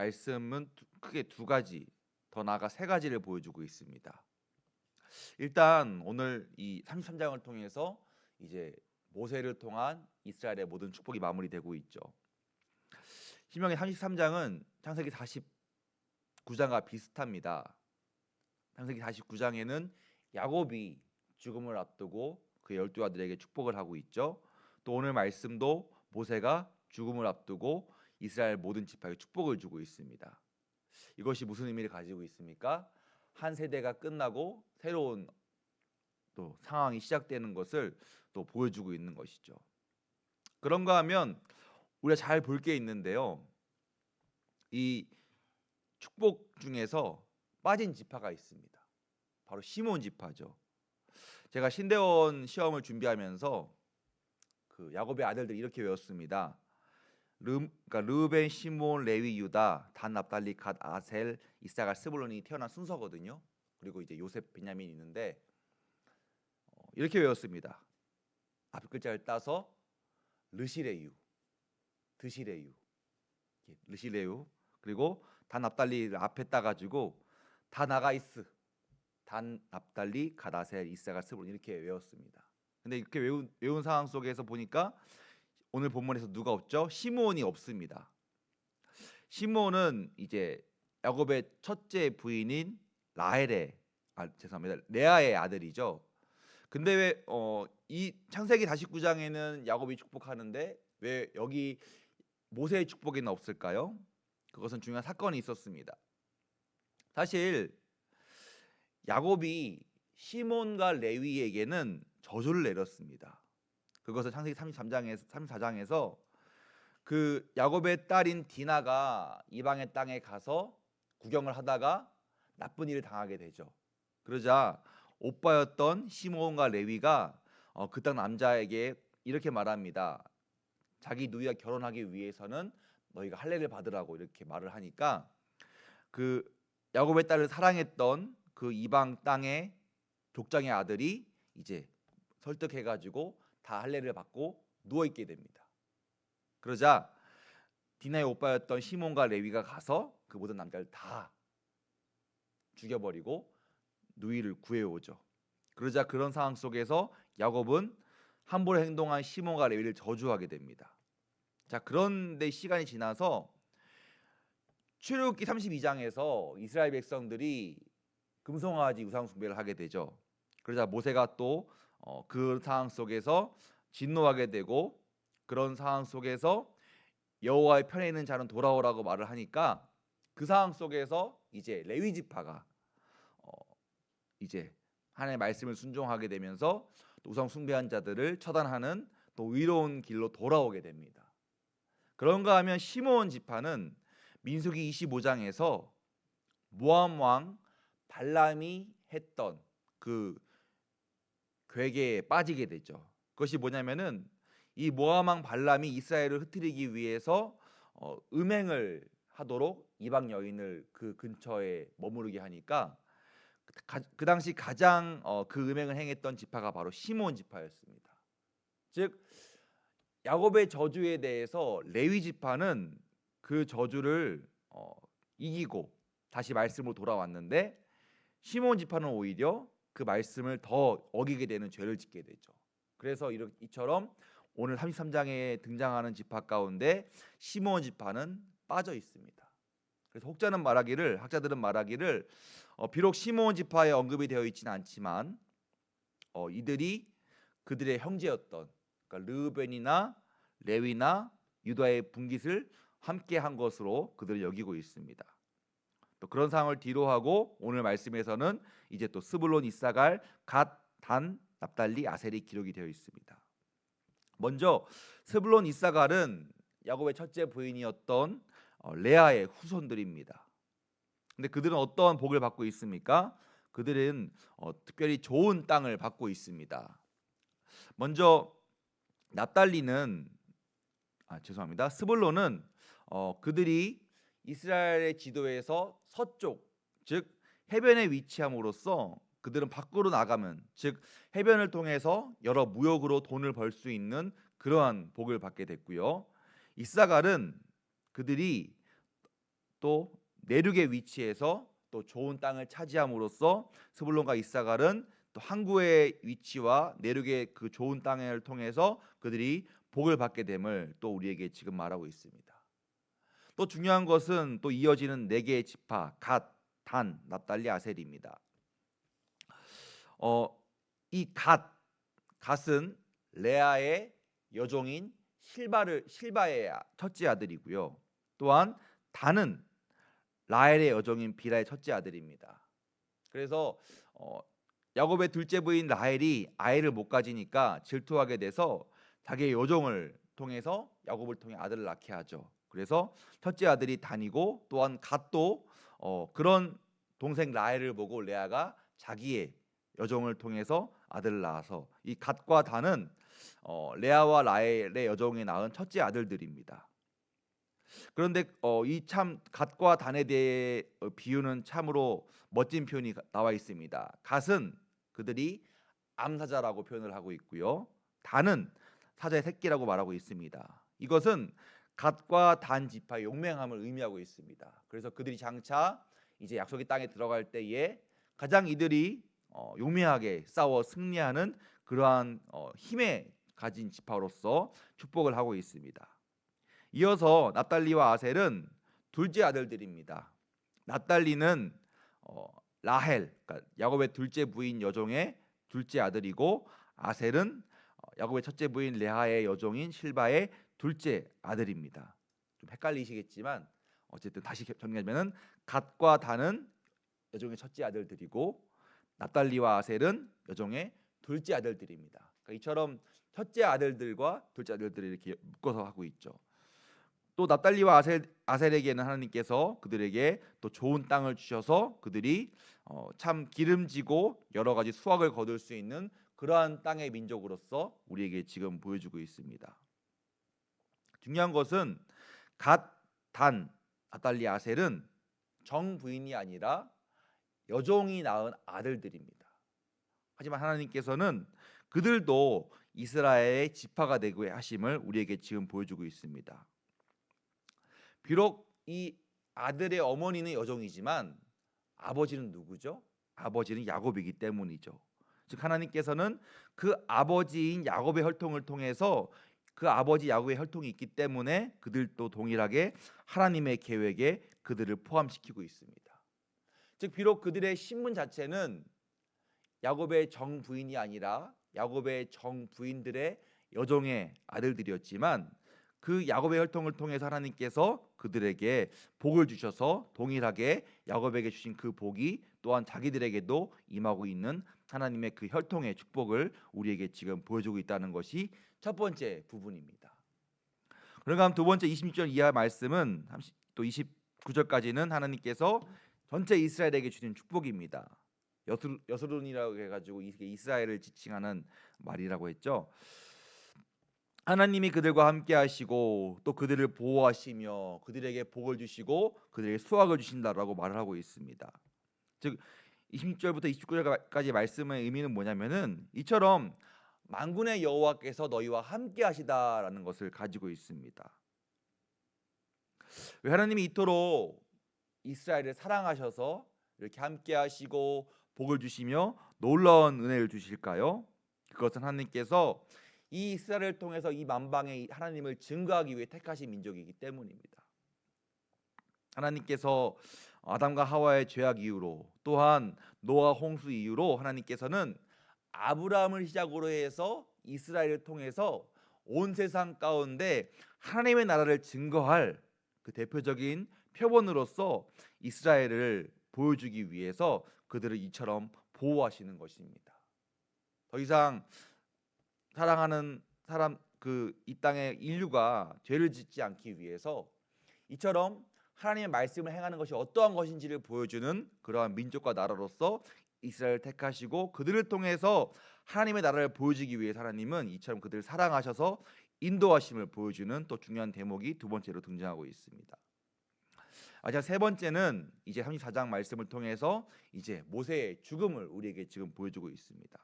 말씀은 크게 두 가지, 더 나아가 세 가지를 보여주고 있습니다. 일단 오늘 이 33장을 통해서 이제 모세를 통한 이스라엘의 모든 축복이 마무리되고 있죠. 신명기 33장은 창세기 49장과 비슷합니다. 창세기 49장에는 야곱이 죽음을 앞두고 그 12아들에게 축복을 하고 있죠. 또 오늘 말씀도 모세가 죽음을 앞두고 이스라엘 모든 지파에 축복을 주고 있습니다. 이것이 무슨 의미를 가지고 있습니까? 한 세대가 끝나고 새로운 또 상황이 시작되는 것을 또 보여주고 있는 것이죠. 그런가 하면 우리가 잘 볼 게 있는데요. 이 축복 중에서 빠진 지파가 있습니다. 바로 시몬 지파죠. 제가 신대원 시험을 준비하면서 그 야곱의 아들들이 이렇게 외웠습니다. 그러니까 르벤, 시몬, 레위, 유다, 단, 납달리, 갓, 아셀, 이사갈, 스불론이 태어난 순서거든요. 그리고 이제 요셉, 베냐민이 있는데 이렇게 외웠습니다. 앞 글자를 따서 르시레유, 드시레유, 르시레유. 그리고 단, 납달리 앞에 따가지고 다 나가이스, 단, 납달리, 갓, 아셀, 이사갈, 스불론 이렇게 외웠습니다. 근데 이렇게 외운 상황 속에서 보니까 오늘 본문에서 누가 없죠? 시므온이 없습니다. 시므온은 이제 야곱의 첫째 부인인 레아의 아들이죠. 근데 왜 이 창세기 49장에는 야곱이 축복하는데 왜 여기 모세의 축복에는 없을까요? 그것은 중요한 사건이 있었습니다. 사실 야곱이 시몬과 레위에게는 저주를 내렸습니다. 그것을 창세기 34장에서 그 야곱의 딸인 디나가 이방의 땅에 가서 구경을 하다가 나쁜 일을 당하게 되죠. 그러자 오빠였던 시므온과 레위가 그 땅 남자에게 이렇게 말합니다. 자기 누이와 결혼하기 위해서는 너희가 할례를 받으라고 이렇게 말을 하니까 그 야곱의 딸을 사랑했던 그 이방 땅의 족장의 아들이 이제 설득해가지고 다 할례를 받고 누워 있게 됩니다. 그러자 디나의 오빠였던 시몬과 레위가 가서 그 모든 남자를 다 죽여버리고 누이를 구해오죠. 그러자 그런 상황 속에서 야곱은 함부로 행동한 시몬과 레위를 저주하게 됩니다. 자, 그런데 시간이 지나서 출애굽기 32장에서 이스라엘 백성들이 금송아지 우상 숭배를 하게 되죠. 그러자 모세가 또 그 상황 속에서 진노하게 되고 그런 상황 속에서 여호와의 편에 있는 자는 돌아오라고 말을 하니까 그 상황 속에서 이제 레위 지파가 이제 하나님의 말씀을 순종하게 되면서 또 우상 숭배한 자들을 처단하는 또 의로운 길로 돌아오게 됩니다. 그런가 하면 시므온 지파는 민수기 25장에서 모압 왕 발람이 했던 그 괴계에 빠지게 되죠. 그것이 뭐냐면은 이 모압 왕 발람이 이스라엘을 흩뜨리기 위해서 음행을 하도록 이방 여인을 그 근처에 머무르게 하니까 그 당시 가장 그 음행을 행했던 지파가 바로 시므온 지파였습니다. 즉 야곱의 저주에 대해서 레위 지파는 그 저주를 이기고 다시 말씀으로 돌아왔는데 시므온 지파는 오히려 그 말씀을 더 어기게 되는 죄를 짓게 되죠. 그래서 이처럼 오늘 33장에 등장하는 지파 가운데 시므온 지파는 빠져 있습니다. 그래서 학자들은 말하기를 비록 시므온 지파에 언급이 되어 있지는 않지만 이들이 그들의 형제였던 그러니까 르우벤이나 레위나 유다의 분깃을 함께 한 것으로 그들을 여기고 있습니다. 또 그런 상황을 뒤로하고 오늘 말씀에서는 이제 또 스불론, 이사갈, 갓, 단, 납달리, 아셀이 기록이 되어 있습니다. 먼저 스불론, 이사갈은 야곱의 첫째 부인이었던 레아의 후손들입니다. 근데 그들은 어떠한 복을 받고 있습니까? 그들은 특별히 좋은 땅을 받고 있습니다. 먼저 스불론은 그들이 이스라엘의 지도에서 서쪽, 즉 해변에 위치함으로써 그들은 밖으로 나가면, 즉 해변을 통해서 여러 무역으로 돈을 벌 수 있는 그러한 복을 받게 됐고요. 이사갈은 그들이 또 내륙의 위치에서 또 좋은 땅을 차지함으로써 스불론과 이사갈은 또 항구의 위치와 내륙의 그 좋은 땅을 통해서 그들이 복을 받게 됨을 또 우리에게 지금 말하고 있습니다. 또 중요한 것은 또 이어지는 네 개의 지파 갓, 단, 납달리, 아셀입니다. 이 갓은 레아의 여종인 실바의 첫째 아들이고요. 또한 단은 라헬의 여종인 빌하의 첫째 아들입니다. 그래서 야곱의 둘째 부인 라헬이 아이를 못 가지니까 질투하게 돼서 자기의 여종을 통해서 야곱을 통해 아들을 낳게 하죠. 그래서 첫째 아들이 단이고 또한 갓도 그런 동생 라헬을 보고 레아가 자기의 여종을 통해서 아들을 낳아서 이 갓과 단은 레아와 라헬의 여종이 낳은 첫째 아들들입니다. 그런데 이 참 갓과 단에 대해 비유는 참으로 멋진 표현이 나와 있습니다. 갓은 그들이 암사자라고 표현을 하고 있고요. 단은 사자의 새끼라고 말하고 있습니다. 이것은 갓과 단 지파의 용맹함을 의미하고 있습니다. 그래서 그들이 장차 이제 약속의 땅에 들어갈 때에 가장 이들이 용맹하게 싸워 승리하는 그러한 힘에 가진 지파로서 축복을 하고 있습니다. 이어서 납달리와 아셀은 둘째 아들들입니다. 납달리는 라헬, 그러니까 야곱의 둘째 부인 여종의 둘째 아들이고, 아셀은 야곱의 첫째 부인 레아의 여종인 실바의 둘째 아들입니다. 좀 헷갈리시겠지만 어쨌든 다시 정리하면은 갓과 단은 여종의 첫째 아들들이고, 납달리와 아셀은 여종의 둘째 아들들입니다. 그러니까 이처럼 첫째 아들들과 둘째 아들들을 이렇게 묶어서 하고 있죠. 또 납달리와 아셀에게는 하나님께서 그들에게 또 좋은 땅을 주셔서 그들이 참 기름지고 여러 가지 수확을 거둘 수 있는 그러한 땅의 민족으로서 우리에게 지금 보여주고 있습니다. 중요한 것은 갓, 단, 납달리, 아셀은 정부인이 아니라 여종이 낳은 아들들입니다. 하지만 하나님께서는 그들도 이스라엘의 지파가 되고 하심을 우리에게 지금 보여주고 있습니다. 비록 이 아들의 어머니는 여종이지만 아버지는 누구죠? 아버지는 야곱이기 때문이죠. 즉 하나님께서는 그 아버지인 야곱의 혈통을 통해서 그 아버지 야곱의 혈통이 있기 때문에 그들도 동일하게 하나님의 계획에 그들을 포함시키고 있습니다. 즉 비록 그들의 신분 자체는 야곱의 정부인이 아니라 야곱의 정부인들의 여종의 아들들이었지만 그 야곱의 혈통을 통해서 하나님께서 그들에게 복을 주셔서 동일하게 야곱에게 주신 그 복이 또한 자기들에게도 임하고 있는 하나님의 그 혈통의 축복을 우리에게 지금 보여주고 있다는 것이 첫 번째 부분입니다. 그러니까 두 번째 26절 이하 말씀은 또 29절까지는 하나님께서 전체 이스라엘에게 주신 축복입니다. 여스론이라고 해가지고 이게 이스라엘을 지칭하는 말이라고 했죠. 하나님이 그들과 함께 하시고 또 그들을 보호하시며 그들에게 복을 주시고 그들에게 수확을 주신다라고 말을 하고 있습니다. 즉 26절부터 29절까지 말씀의 의미는 뭐냐면은 이처럼 만군의 여호와께서 너희와 함께 하시다라는 것을 가지고 있습니다. 왜 하나님이 이토록 이스라엘을 사랑하셔서 이렇게 함께 하시고 복을 주시며 놀라운 은혜를 주실까요? 그것은 하나님께서 이 이스라엘을 통해서 이 만방에 하나님을 증거하기 위해 택하신 민족이기 때문입니다. 하나님께서 아담과 하와의 죄악 이후로 또한 노아 홍수 이후로 하나님께서는 아브라함을 시작으로 해서 이스라엘을 통해서 온 세상 가운데 하나님의 나라를 증거할 그 대표적인 표본으로서 이스라엘을 보여주기 위해서 그들을 이처럼 보호하시는 것입니다. 더 이상 사랑하는 사람 이 땅의 인류가 죄를 짓지 않기 위해서 이처럼 하나님의 말씀을 행하는 것이 어떠한 것인지를 보여주는 그러한 민족과 나라로서 이스라엘을 택하시고 그들을 통해서 하나님의 나라를 보여주기 위해 하나님은 이처럼 그들을 사랑하셔서 인도하심을 보여주는 또 중요한 대목이 두 번째로 등장하고 있습니다. 자, 세 번째는 이제 34장 말씀을 통해서 이제 모세의 죽음을 우리에게 지금 보여주고 있습니다.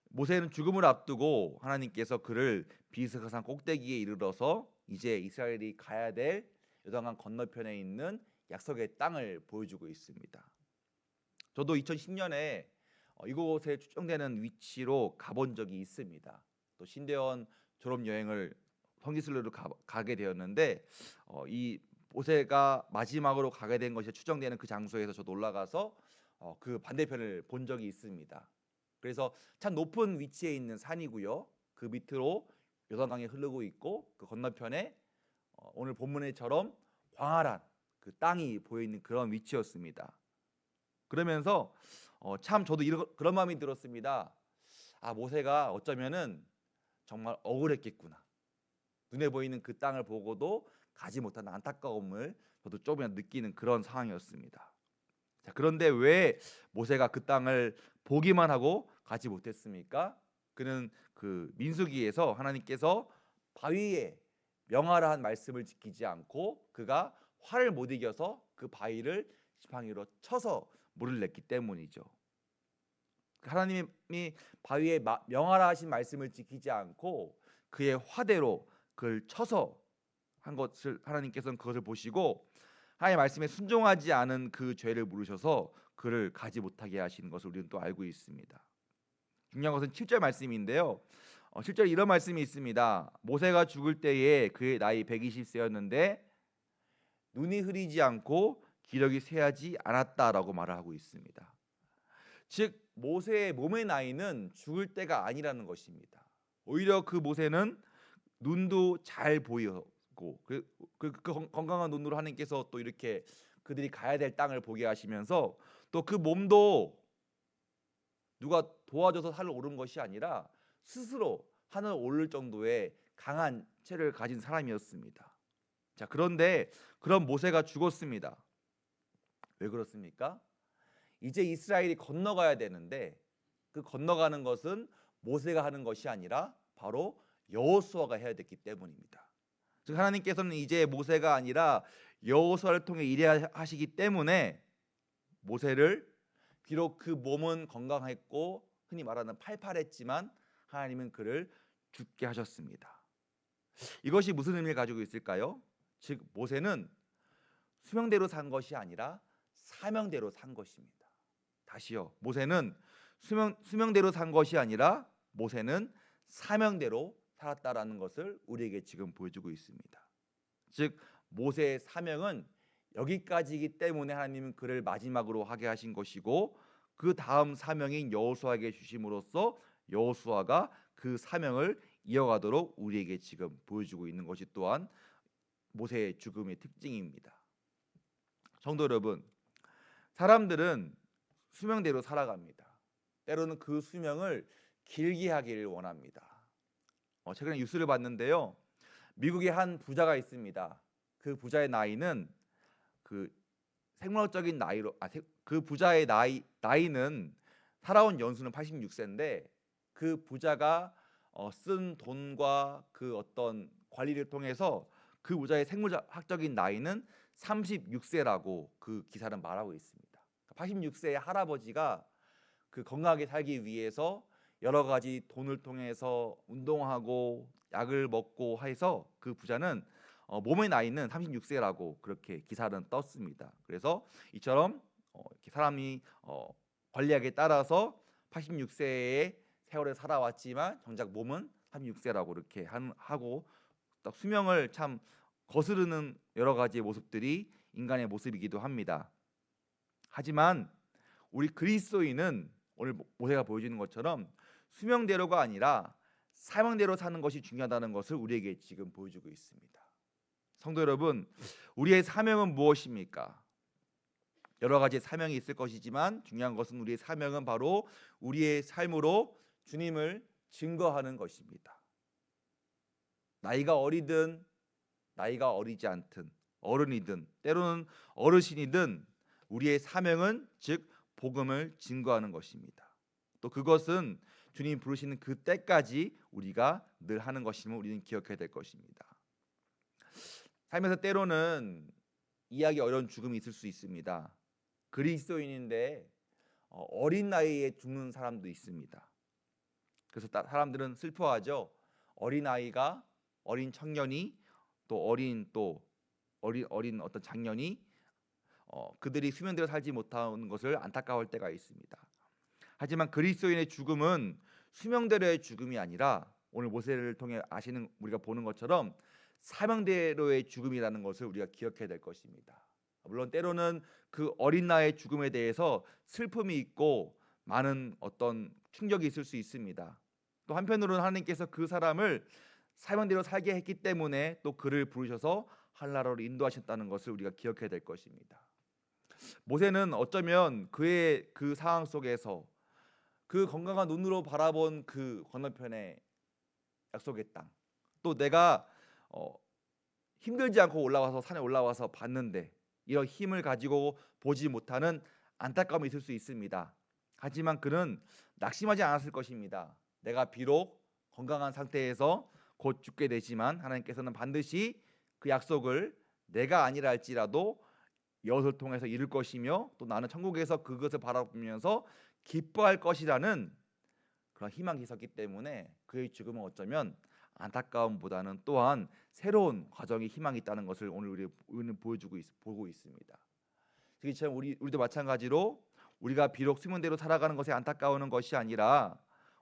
모세는 죽음을 앞두고 하나님께서 그를 비스가산 꼭대기에 이르러서 이제 이스라엘이 가야 될 요단강 건너편에 있는 약속의 땅을 보여주고 있습니다. 저도 2010년에 이곳에 추정되는 위치로 가본 적이 있습니다. 또 신대원 졸업 여행을 성지순례로 가게 되었는데 이 모세가 마지막으로 가게 된 것이 추정되는 그 장소에서 저도 올라가서 그 반대편을 본 적이 있습니다. 그래서 참 높은 위치에 있는 산이고요. 그 밑으로 요단강이 흐르고 있고 그 건너편에 오늘 본문에처럼 광활한 그 땅이 보여 있는 그런 위치였습니다. 그러면서 참 저도 그런 마음이 들었습니다. 아, 모세가 어쩌면은 정말 억울했겠구나. 눈에 보이는 그 땅을 보고도 가지 못한 안타까움을 저도 조금이나 느끼는 그런 상황이었습니다. 자, 그런데 왜 모세가 그 땅을 보기만 하고 가지 못했습니까? 그는 그 민수기에서 하나님께서 바위에 명하라 한 말씀을 지키지 않고 그가 화를 못 이겨서 그 바위를 지팡이로 쳐서 물을 냈기 때문이죠. 하나님이 바위에 명하라 하신 말씀을 지키지 않고 그의 화대로 그를 쳐서 한 것을 하나님께서는 그것을 보시고 하나님의 말씀에 순종하지 않은 그 죄를 물으셔서 그를 가지 못하게 하시는 것을 우리는 또 알고 있습니다. 중요한 것은 7절 말씀인데요. 7절에 이런 말씀이 있습니다. 모세가 죽을 때에 그의 나이 120세였는데 눈이 흐리지 않고 기력이 쇠하지 않았다라고 말을 하고 있습니다. 즉 모세의 몸의 나이는 죽을 때가 아니라는 것입니다. 오히려 그 모세는 눈도 잘 보이고 그 건강한 눈으로 하나님께서 또 이렇게 그들이 가야 될 땅을 보게 하시면서 또 그 몸도 누가 도와줘서 하늘 오른 것이 아니라 스스로 하늘 오를 정도의 강한 체를 가진 사람이었습니다. 자, 그런데 그런 모세가 죽었습니다. 왜 그렇습니까? 이제 이스라엘이 건너가야 되는데 그 건너가는 것은 모세가 하는 것이 아니라 바로 여호수아가 해야 됐기 때문입니다. 즉 하나님께서는 이제 모세가 아니라 여호수아를 통해 일하시기 때문에 모세를 비록 그 몸은 건강했고 흔히 말하는 팔팔했지만 하나님은 그를 죽게 하셨습니다. 이것이 무슨 의미를 가지고 있을까요? 즉 모세는 수명대로 산 것이 아니라 사명대로 산 것입니다. 다시요. 모세는 수명대로 산 것이 아니라 모세는 사명대로 살았다라는 것을 우리에게 지금 보여주고 있습니다. 즉 모세의 사명은 여기까지이기 때문에 하나님은 그를 마지막으로 하게 하신 것이고 그 다음 사명인 여호수아에게 주심으로써 여호수아가 그 사명을 이어가도록 우리에게 지금 보여주고 있는 것이 또한 모세의 죽음의 특징입니다. 성도 여러분, 사람들은 수명대로 살아갑니다. 때로는 그 수명을 길게 하기를 원합니다. 최근에 뉴스를 봤는데요. 미국의 한 부자가 있습니다. 그 부자의 나이는 그 생물학적인 나이로 그 부자의 나이는 살아온 연수는 86세인데 그 부자가 쓴 돈과 그 어떤 관리를 통해서 그 부자의 생물학적인 나이는 36세라고 그 기사는 말하고 있습니다. 86세의 할아버지가 그 건강하게 살기 위해서 여러 가지 돈을 통해서 운동하고 약을 먹고 해서 그 부자는 몸의 나이는 36세라고 그렇게 기사는 떴습니다. 그래서 이처럼 이렇게 사람이 관리학에 따라서 86세의 세월을 살아왔지만 정작 몸은 36세라고 이렇게 하고 딱 수명을 참 거스르는 여러 가지의 모습들이 인간의 모습이기도 합니다. 하지만 우리 그리스도인은 오늘 모세가 보여주는 것처럼 수명대로가 아니라 사명대로 사는 것이 중요하다는 것을 우리에게 지금 보여주고 있습니다. 성도 여러분, 우리의 사명은 무엇입니까? 여러 가지 사명이 있을 것이지만 중요한 것은 우리의 사명은 바로 우리의 삶으로 주님을 증거하는 것입니다. 나이가 어리든 나이가 어리지 않든 어른이든 때로는 어르신이든 우리의 사명은 즉 복음을 증거하는 것입니다. 또 그것은 주님 부르시는 그 때까지 우리가 늘 하는 것임을 우리는 기억해야 될 것입니다. 살면서 때로는 이해하기 어려운 죽음이 있을 수 있습니다. 그리스도인인데 어린 나이에 죽는 사람도 있습니다. 그래서 사람들은 슬퍼하죠. 어린 아이가 어린 청년이 또 어린 또 어린 어떤 장년이 그들이 수면대로 살지 못하는 것을 안타까워할 때가 있습니다. 하지만 그리스도인의 죽음은 수명대로의 죽음이 아니라 오늘 모세를 통해 우리가 보는 것처럼 사명대로의 죽음이라는 것을 우리가 기억해야 될 것입니다. 물론 때로는 그 어린 나이의 죽음에 대해서 슬픔이 있고 많은 어떤 충격이 있을 수 있습니다. 또 한편으로는 하나님께서 그 사람을 사명대로 살게 했기 때문에 또 그를 부르셔서 한나라로 인도하셨다는 것을 우리가 기억해야 될 것입니다. 모세는 어쩌면 그의 그 상황 속에서 그 건강한 눈으로 바라본 그 건너편의 약속의 땅, 또 내가 힘들지 않고 산에 올라와서 봤는데 이런 힘을 가지고 보지 못하는 안타까움이 있을 수 있습니다. 하지만 그는 낙심하지 않았을 것입니다. 내가 비록 건강한 상태에서 곧 죽게 되지만 하나님께서는 반드시 그 약속을 내가 아니라 할지라도 여호수아를 통해서 이룰 것이며 또 나는 천국에서 그것을 바라보면서 기뻐할 것이라는 그런 희망이 있었기 때문에 그의 죽음은 어쩌면 안타까움보다는 또한 새로운 과정의 희망이 있다는 것을 오늘 우리는 보고 있습니다. 특히처럼 우리도 마찬가지로 우리가 비록 수면대로 살아가는 것에 안타까워하는 것이 아니라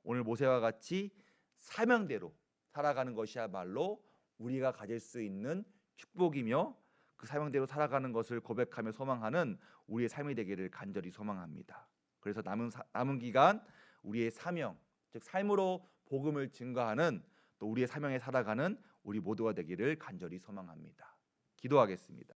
오늘 모세와 같이 사명대로 살아가는 것이야말로 우리가 가질 수 있는 축복이며 그 사명대로 살아가는 것을 고백하며 소망하는 우리의 삶이 되기를 간절히 소망합니다. 그래서 남은 기간 우리의 사명, 즉 삶으로 복음을 증거하는 또 우리의 사명에 살아가는 우리 모두가 되기를 간절히 소망합니다. 기도하겠습니다.